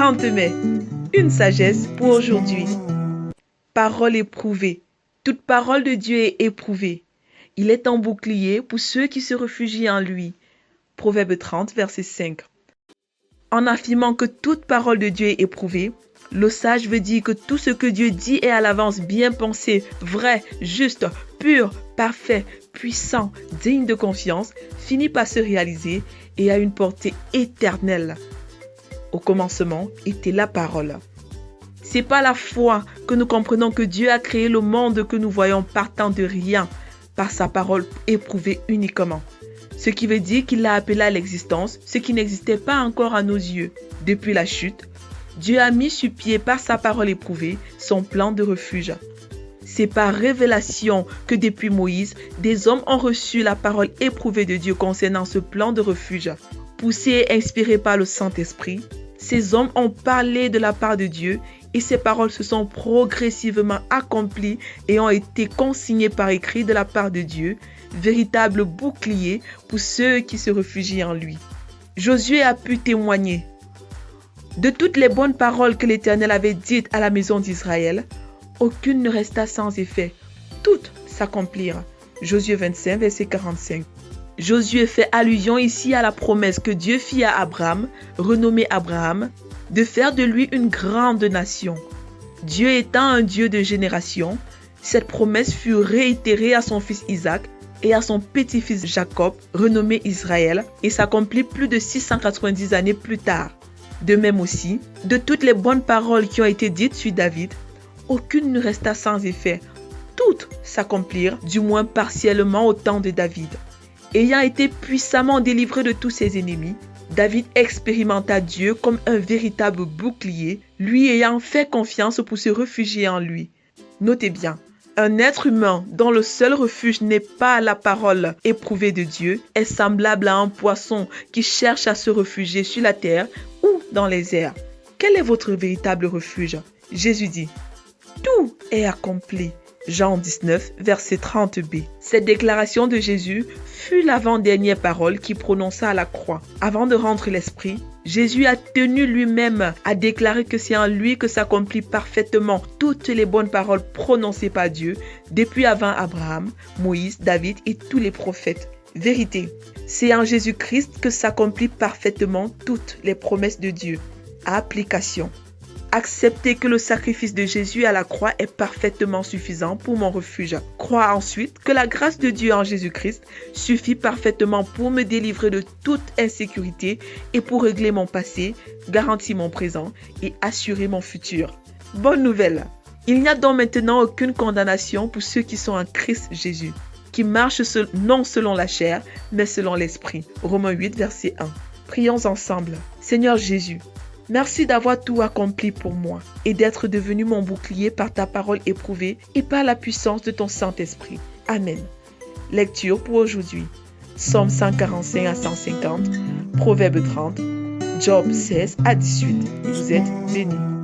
30 mai. Une sagesse pour aujourd'hui. Parole éprouvée. Toute parole de Dieu est éprouvée. Il est un bouclier pour ceux qui se réfugient en lui. Proverbe 30, verset 5. En affirmant que toute parole de Dieu est éprouvée, le sage veut dire que tout ce que Dieu dit est à l'avance bien pensé, vrai, juste, pur, parfait, puissant, digne de confiance, finit par se réaliser et a une portée éternelle. Au commencement était la parole. C'est par la foi que nous comprenons que Dieu a créé le monde que nous voyons partant de rien, par sa parole éprouvée uniquement. Ce qui veut dire qu'il a appelé à l'existence ce qui n'existait pas encore à nos yeux. Depuis la chute, Dieu a mis sur pied par sa parole éprouvée son plan de refuge. C'est par révélation que depuis Moïse, des hommes ont reçu la parole éprouvée de Dieu concernant ce plan de refuge. Poussés et inspirés par le Saint-Esprit, ces hommes ont parlé de la part de Dieu et ces paroles se sont progressivement accomplies et ont été consignées par écrit de la part de Dieu, véritable bouclier pour ceux qui se réfugient en lui. Josué a pu témoigner de toutes les bonnes paroles que l'Éternel avait dites à la maison d'Israël. Aucune ne resta sans effet. Toutes s'accomplirent. Josué 25, verset 45. Josué fait allusion ici à la promesse que Dieu fit à Abraham, renommé Abraham, de faire de lui une grande nation. Dieu étant un Dieu de génération, cette promesse fut réitérée à son fils Isaac et à son petit-fils Jacob, renommé Israël, et s'accomplit plus de 690 années plus tard. De même aussi, de toutes les bonnes paroles qui ont été dites sur David, aucune ne resta sans effet. Toutes s'accomplirent, du moins partiellement au temps de David. Ayant été puissamment délivré de tous ses ennemis, David expérimenta Dieu comme un véritable bouclier, lui ayant fait confiance pour se réfugier en lui. Notez bien, un être humain dont le seul refuge n'est pas la parole éprouvée de Dieu est semblable à un poisson qui cherche à se réfugier sur la terre ou dans les airs. Quel est votre véritable refuge? Jésus dit, tout est accompli. Jean 19, verset 30b. Cette déclaration de Jésus fut l'avant-dernière parole qu'il prononça à la croix. Avant de rendre l'esprit, Jésus a tenu lui-même à déclarer que c'est en lui que s'accomplissent parfaitement toutes les bonnes paroles prononcées par Dieu depuis avant Abraham, Moïse, David et tous les prophètes. Vérité, c'est en Jésus-Christ que s'accomplissent parfaitement toutes les promesses de Dieu. Application. Accepter que le sacrifice de Jésus à la croix est parfaitement suffisant pour mon refuge. Croire ensuite que la grâce de Dieu en Jésus-Christ suffit parfaitement pour me délivrer de toute insécurité et pour régler mon passé, garantir mon présent et assurer mon futur. Bonne nouvelle! Il n'y a donc maintenant aucune condamnation pour ceux qui sont en Christ Jésus, qui marchent non selon la chair, mais selon l'esprit. Romains 8, verset 1. Prions ensemble. Seigneur Jésus, merci d'avoir tout accompli pour moi et d'être devenu mon bouclier par ta parole éprouvée et par la puissance de ton Saint-Esprit. Amen. Lecture pour aujourd'hui. Psaume 145 à 150, Proverbe 30, Job 16 à 18. Vous êtes bénis.